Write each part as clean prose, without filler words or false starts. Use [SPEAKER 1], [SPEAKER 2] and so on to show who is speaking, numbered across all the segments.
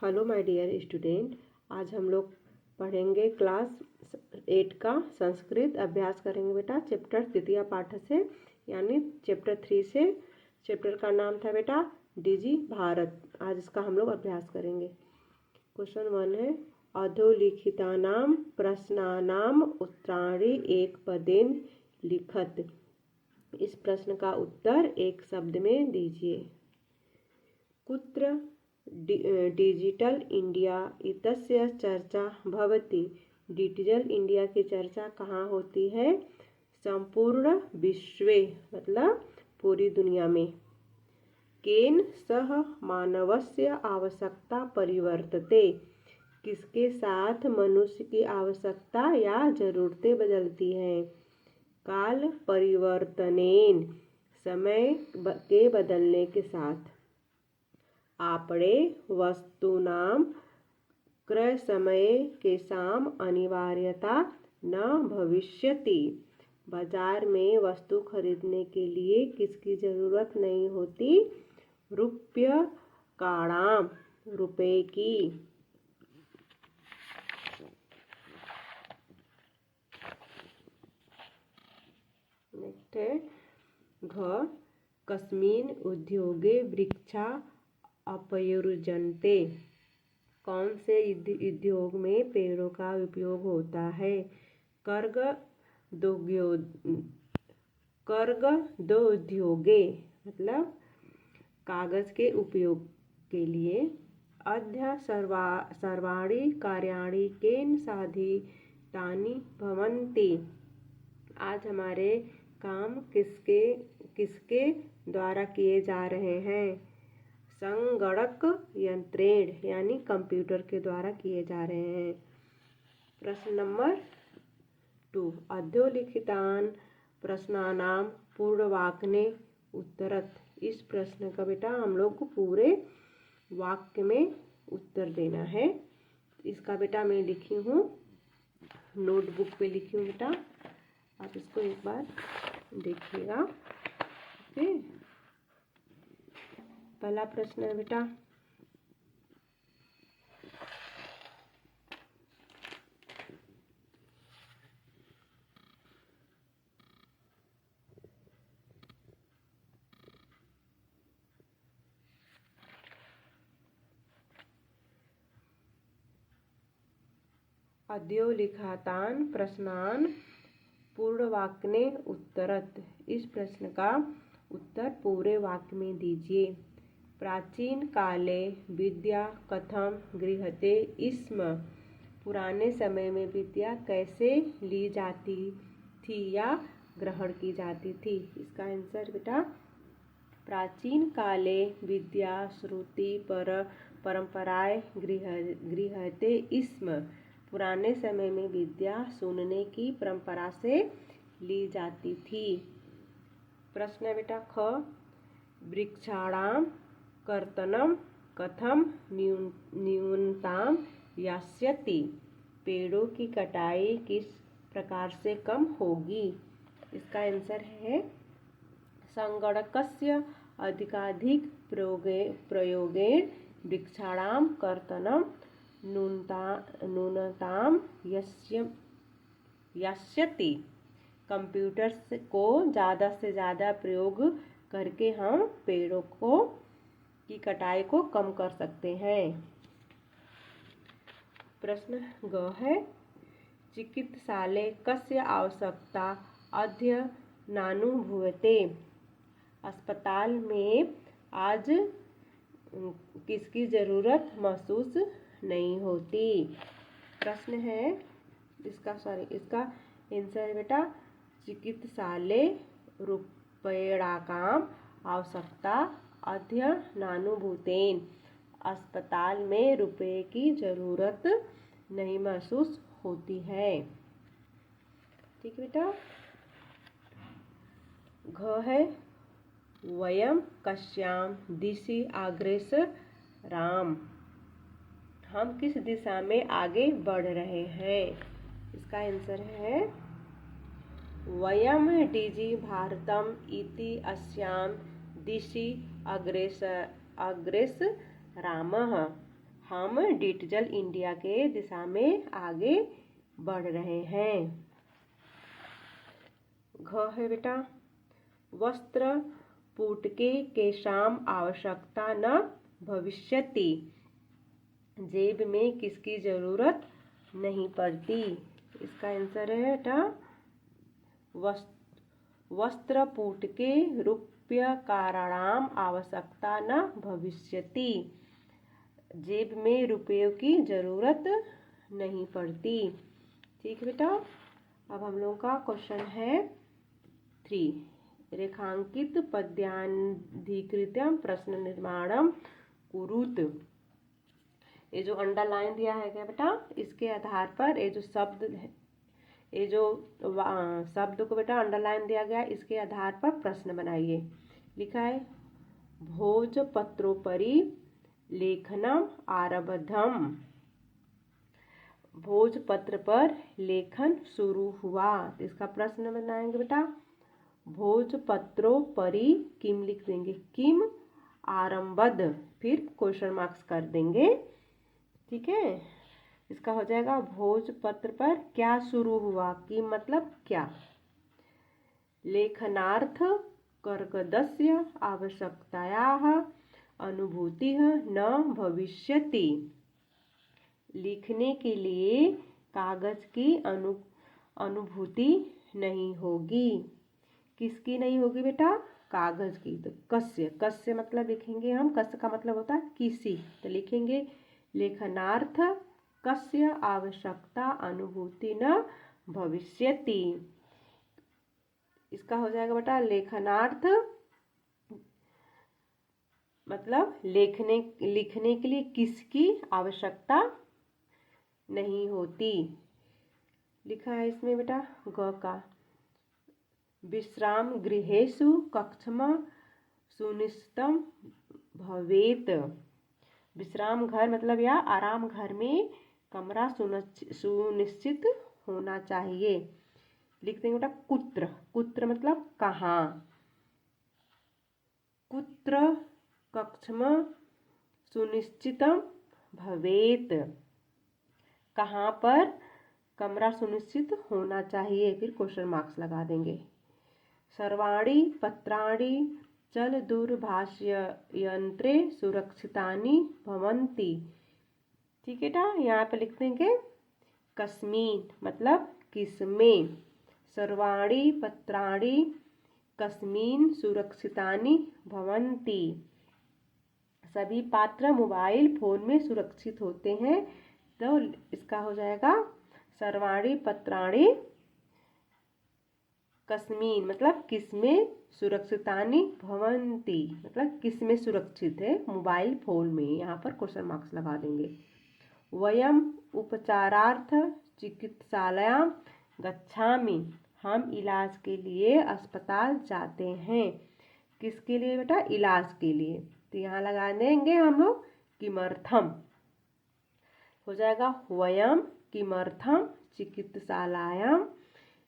[SPEAKER 1] Hello my dear student. आज हम लोग पढ़ेंगे क्लास 8 का संस्कृत अभ्यास करेंगे बेटा। चैप्टर द्वितीय पाठ से यानी चैप्टर 3 से। चैप्टर का नाम था बेटा डीजी भारत। आज इसका हम लोग अभ्यास करेंगे। क्वेश्चन 1 है अधोलिखितानां प्रश्नानां उत्तराणि एक पदेन लिखत। इस प्रश्न का उत्तर एक शब्द में दीजिए। कुत्र डिजिटल इंडिया इत्यस्य चर्चा भवति। डिजिटल इंडिया की चर्चा कहाँ होती है? संपूर्ण विश्वे मतलब पूरी दुनिया में। केन सह मानवस्य आवश्यकता परिवर्तते। किसके साथ मनुष्य की आवश्यकता या जरूरतें बदलती हैं? काल परिवर्तनेन समय के बदलने के साथ। आपणे वस्तूनां क्रय समय के साम अनिवार्यता न भविष्यति। बाजार में वस्तु खरीदने के लिए किसकी जरूरत नहीं होती? रूप्यकाणां रुपए की। नेक्स्ट है घ कस्मिन् उद्योगे वृक्षा अपयुज्यन्ते। कौन से उद्योग में पेड़ों का उपयोग होता है? कर्गदो उद्योगे मतलब कागज के उपयोग के लिए। अद्य सर्वाणि कार्याणि केन साधितानि भवन्ति। आज हमारे काम किसके द्वारा किए जा रहे हैं? संगणक यंत्रेण यानी कंप्यूटर के द्वारा किए जा रहे हैं। प्रश्न नंबर 2 अधोलिखितान् प्रश्नानां पूर्णवाक्ये उत्तरत। इस प्रश्न का बेटा हम लोग को पूरे वाक्य में उत्तर देना है। इसका बेटा मैं लिखी हूँ, नोटबुक पे लिखी हूँ बेटा। आप इसको एक बार देखिएगा। ओके, पहला प्रश्न है बेटा अधोलिखितान् प्रश्नान् पूर्णवाक्ये उत्तरत। इस प्रश्न का उत्तर पूरे वाक्य में दीजिए। प्राचीन काले विद्या कथम गृह्यते स्म। पुराने समय में विद्या कैसे ली जाती थी या ग्रहण की जाती थी? इसका आंसर बेटा प्राचीन काले विद्या श्रुति परंपराएं गृह्यते स्म। पुराने समय में विद्या सुनने की परंपरा से ली जाती थी। प्रश्न है बेटा ख वृक्षाणां कर्तनं कथम न्यूनतां यास्यति। पेड़ों की कटाई किस प्रकार से कम होगी? इसका आंसर है संगणकस्य अधिकाधिक प्रयोगेण वृक्षाणां कर्तनं न्यूनतां यास्यति। कंप्यूटर को ज़्यादा से ज़्यादा प्रयोग करके हम पेड़ों की कटाई को कम कर सकते हैं। प्रश्न ग है चिकित्सालय कस्य आवश्यकता अध्ययनानुभूयते। अस्पताल में आज किसकी ज़रूरत महसूस नहीं होती? प्रश्न है इसका आंसर बेटा चिकित्सालय रूप्यकाणां आवश्यकता अध्ययनानुभूतेन। अस्पताल में रुपए की जरूरत नहीं महसूस होती है। ठीक बेटा। घ है वयम कस्यां दिशि अग्रेसराम। हम किस दिशा में आगे बढ़ रहे हैं? इसका आंसर है वयम डीजी भारतम इति अस्यां दिशि अग्रेसरामः। हम डिजिटल इंडिया के दिशा में आगे बढ़ रहे हैं। घ है बेटा, वस्त्र पूटके केषाम आवश्यकता न भविष्यति, जेब में किसकी जरूरत नहीं पड़ती। इसका आंसर है बेटा वस्त्र पूटके रूप्यकाणाम आवश्यकता न भविष्यति, जेब में रुपयों की जरूरत नहीं पड़ती। ठीक है बेटा, अब हम लोगों का क्वेश्चन है 3, रेखांकित पद्याधिकृत्यम प्रश्न निर्माणम कुरुत। ये जो अंडरलाइन दिया है क्या बेटा, इसके आधार पर ये जो शब्द है, ये जो शब्द को बेटा अंडरलाइन दिया गया, इसके आधार पर प्रश्न बनाइए। लिखा है भोजपत्रोपरि लेखनम आरब्धम, भोजपत्र पर लेखन शुरू हुआ। तो इसका प्रश्न बनाएंगे बेटा, भोजपत्रोपरि किम लिख देंगे, किम आरंभद, फिर क्वेश्चन मार्क्स कर देंगे। ठीक है, इसका हो जाएगा भोजपत्र पर क्या शुरू हुआ, कि मतलब क्या। लेखनार्थ कर्कदस्य आवश्यकतायाः अनुभूतिः न भविष्यति, लिखने के लिए कागज की अनुभूति नहीं होगी। किसकी नहीं होगी बेटा, कागज की। तो कस्य मतलब लिखेंगे हम, कस्य का मतलब होता है किसी, तो लिखेंगे लेखनार्थ कस्य आवश्यकता अनुभूति न भविष्यति। इसका हो जाएगा बेटा लेखनार्थ मतलब लिखने के लिए किसकी आवश्यकता नहीं होती। लिखा है इसमें बेटा ग का, विश्राम गृहेषु कक्षम सुनिश्चितम भवेत, विश्राम घर मतलब या आराम घर में कमरा सुनिश्चित होना चाहिए। लिख देंगे बेटा कुत्र, कुत्र मतलब कहाँ, कुत्र कक्षम सुनिश्चितम भवेत, कहाँ पर कमरा सुनिश्चित होना चाहिए, फिर क्वेश्चन मार्क्स लगा देंगे। सर्वाणि पत्राणि चल दूरभाष्य यंत्रे सुरक्षितानि भवन्ति। ठीक है बेटा, यहाँ पे लिख देंगे कस्मिन मतलब किसमें, सर्वाणि पत्राणि कस्मिन सुरक्षितानि भवन्ति, सभी पात्र मोबाइल फोन में सुरक्षित होते हैं। तो इसका हो जाएगा सर्वाणि पत्राणि कस्मिन मतलब किसमें सुरक्षितानि भवन्ति मतलब किसमें सुरक्षित है, मोबाइल फोन में। यहाँ पर क्वेश्चन मार्क्स लगा देंगे। वयम उपचारार्थ चिकित्सालयां गच्छामि, हम इलाज के लिए अस्पताल जाते हैं। किसके लिए बेटा, इलाज के लिए। तो यहाँ लगा देंगे हम लोग किमर्थम, हो जाएगा वयम किमर्थम चिकित्सालयां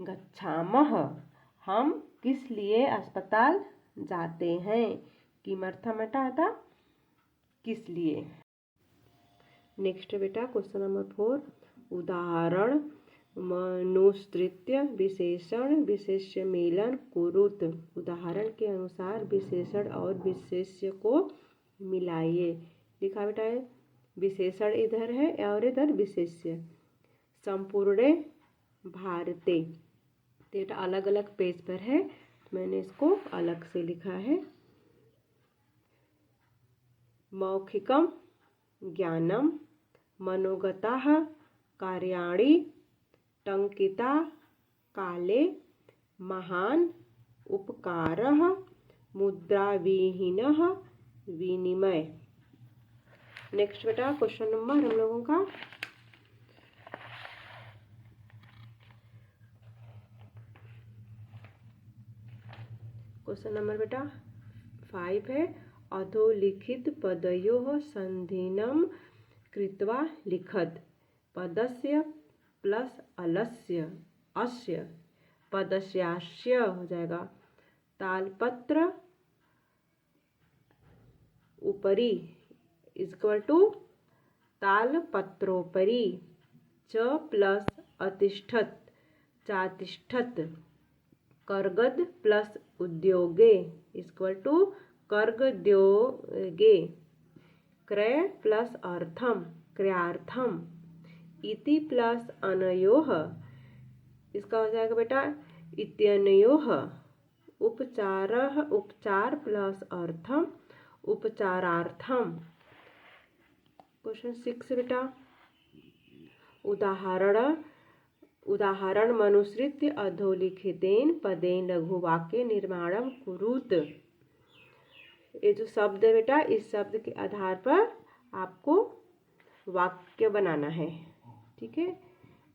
[SPEAKER 1] गच्छामः, हम किस लिए अस्पताल जाते हैं। किमर्थम बेटा था किस लिए। नेक्स्ट बेटा क्वेश्चन नंबर 4, उदाहरण मनुसृत्य विशेषण विशेष्य मेलन कुरुत, उदाहरण के अनुसार विशेषण और विशेष्य को मिलाइए। लिखा बेटा है विशेषण इधर है और इधर विशेष्य। संपूर्ण भारते, तो अलग अलग पेज पर है, मैंने इसको अलग से लिखा है। मौखिकम ज्ञानम मनोगताः कार्याणि टंकिता काले महान उपकारः मुद्राविहीनः विनिमय। नेक्स्ट बेटा क्वेश्चन नंबर हम लोगों का क्वेश्चन नंबर बेटा 5 है। अधोलिखित पदयोः संधिनं कृत्वा लिखत, पदस्य प्लस अलस्य अस्य पदस्यास्य हो जाएगा। तालपत्र ऊपरी इक्वल टू तालपत्रोपरि च प्लस अतिष्ठत चातिष्ठत कर्गद प्लस उद्योगे इक्वल टू कर्गद्योगे क्रय प्लस अर्थम क्रयार्थम इति प्लस अनयोः इसका हो जाएगा बेटा इत्यनयोः उपचार प्लस अर्थम उपचारार्थम। क्वेश्चन 6 बेटा उदाहरण मनुसृत्य अधोलिखितेन पदेन लघुवाक्य निर्माणम कुरुत। ये जो शब्द है बेटा इस शब्द के आधार पर आपको वाक्य बनाना है। ठीक है,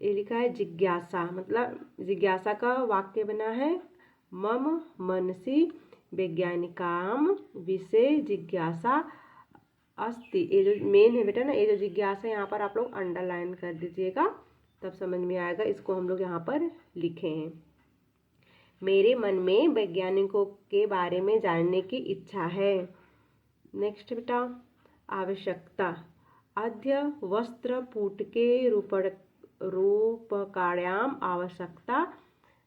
[SPEAKER 1] ये लिखा है जिज्ञासा, मतलब जिज्ञासा का वाक्य बना है मम मनसि वैज्ञानिकाम विषय जिज्ञासा अस्ति। ये जो मेन है बेटा ना, ये जो जिज्ञासा यहाँ पर आप लोग अंडरलाइन कर दीजिएगा तब समझ में आएगा। इसको हम लोग यहाँ पर लिखे हैं। मेरे मन में वैज्ञानिकों के बारे में जानने की इच्छा है। नेक्स्ट बेटा आवश्यकता अद्य वस्त्र पुटके रूपकार्याम आवश्यकता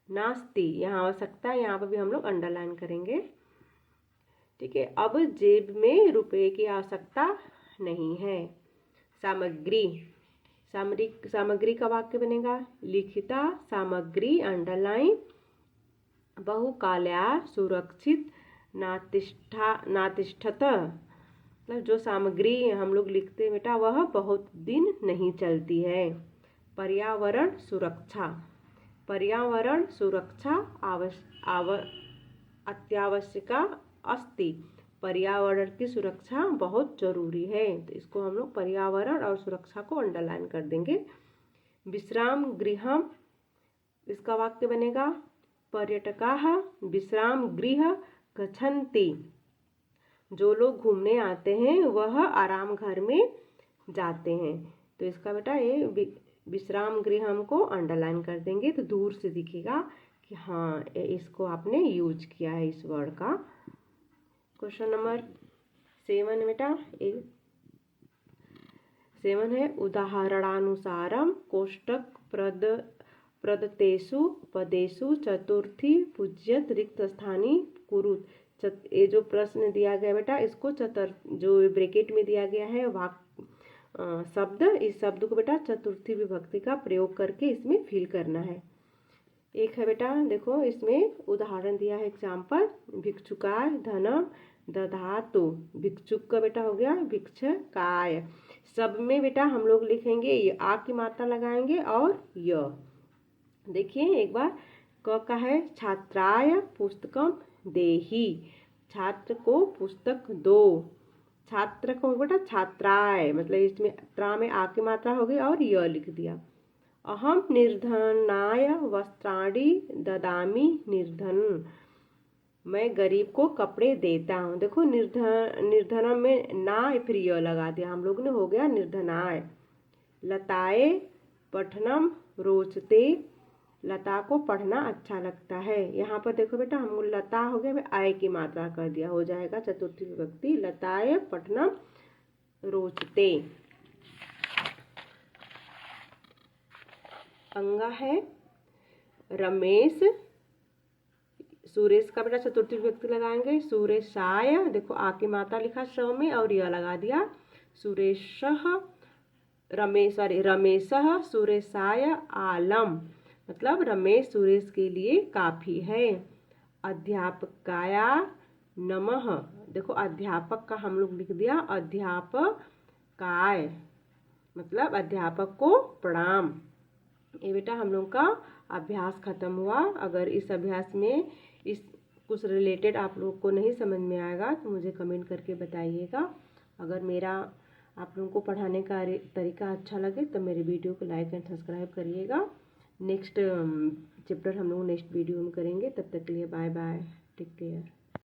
[SPEAKER 1] नास्ति। यहाँ आवश्यकता यहाँ पर भी हम लोग अंडरलाइन करेंगे। ठीक है, अब जेब में रुपए की आवश्यकता नहीं है। सामग्री का वाक्य बनेगा लिखिता सामग्री अंडरलाइन बहुकाल्या सुरक्षित नातिष्ठत। मतलब जो सामग्री हम लोग लिखते हैं बेटा वह बहुत दिन नहीं चलती है। पर्यावरण सुरक्षा अत्यावश्यका अस्ति। पर्यावरण की सुरक्षा बहुत जरूरी है, तो इसको हम लोग पर्यावरण और सुरक्षा को अंडरलाइन कर देंगे। विश्राम गृहम इसका वाक्य बनेगा पर्यटकाः विश्राम गृह गच्छन्ति। जो लोग घूमने आते हैं वह आराम घर में जाते हैं। तो इसका बेटा ये विश्राम गृह हमको अंडरलाइन कर देंगे तो दूर से दिखेगा कि हाँ इसको आपने यूज किया है इस वर्ड का। क्वेश्चन नंबर 7 बेटा 7 है उदाहरणानुसारम कोष्टक प्रदत्तेषु पदेषु चतुर्थी पूज्यत रिक्त स्थानी कुरुत। ये जो प्रश्न दिया गया बेटा इसको जो ब्रैकेट में दिया गया है शब्द, इस शब्द को बेटा चतुर्थी विभक्ति का प्रयोग करके इसमें फिल करना है। एक है बेटा देखो इसमें उदाहरण दिया है एग्जाम्पल भिक्षुकाय धनम दधातु। भिक्षुक का बेटा हो गया भिक्षकाय। सब में बेटा हम लोग लिखेंगे ये आ की मात्रा लगाएंगे और य। देखिए एक बार क का है छात्राय पुस्तकम देहि। छात्र को पुस्तक दो। छात्र को बेटा छात्राय, मतलब इसमें त्रा में आ की मात्रा हो गई और य लिख दिया। अहम निर्धनाय वस्त्राणि ददामि निर्धन। मैं गरीब को कपड़े देता हूँ। देखो निर्धनम में ना फिर य लगा दिया हम लोग ने, हो गया निर्धनाय। लताए पठनम रोचते। लता को पढ़ना अच्छा लगता है। यहाँ पर देखो बेटा हम लता हो गया मैं आय की मात्रा कर दिया, हो जाएगा चतुर्थी विभक्ति लताए पठनम रोचते। अंगा है रमेश। सुरेश का बेटा चतुर्थी विभक्ति लगाएंगे सुरेशाय। देखो आ की मात्रा लिखा श में और यह लगा दिया सुरेशः रमेशः सुरेशाय आलम। मतलब रमेश सुरेश के लिए काफी है। अध्यापकाया नमः। देखो अध्यापक का हम लोग लिख दिया अध्यापकाय, मतलब अध्यापक को प्रणाम। ये बेटा हम लोग का अभ्यास खत्म हुआ। अगर इस अभ्यास में इस कुछ रिलेटेड आप लोग को नहीं समझ में आएगा तो मुझे कमेंट करके बताइएगा। अगर मेरा आप लोगों को पढ़ाने का तरीका अच्छा लगे तो मेरे वीडियो को लाइक एंड सब्सक्राइब करिएगा। नेक्स्ट चैप्टर हम लोग नेक्स्ट वीडियो में करेंगे। तब तक के लिए बाय बाय, टेक केयर।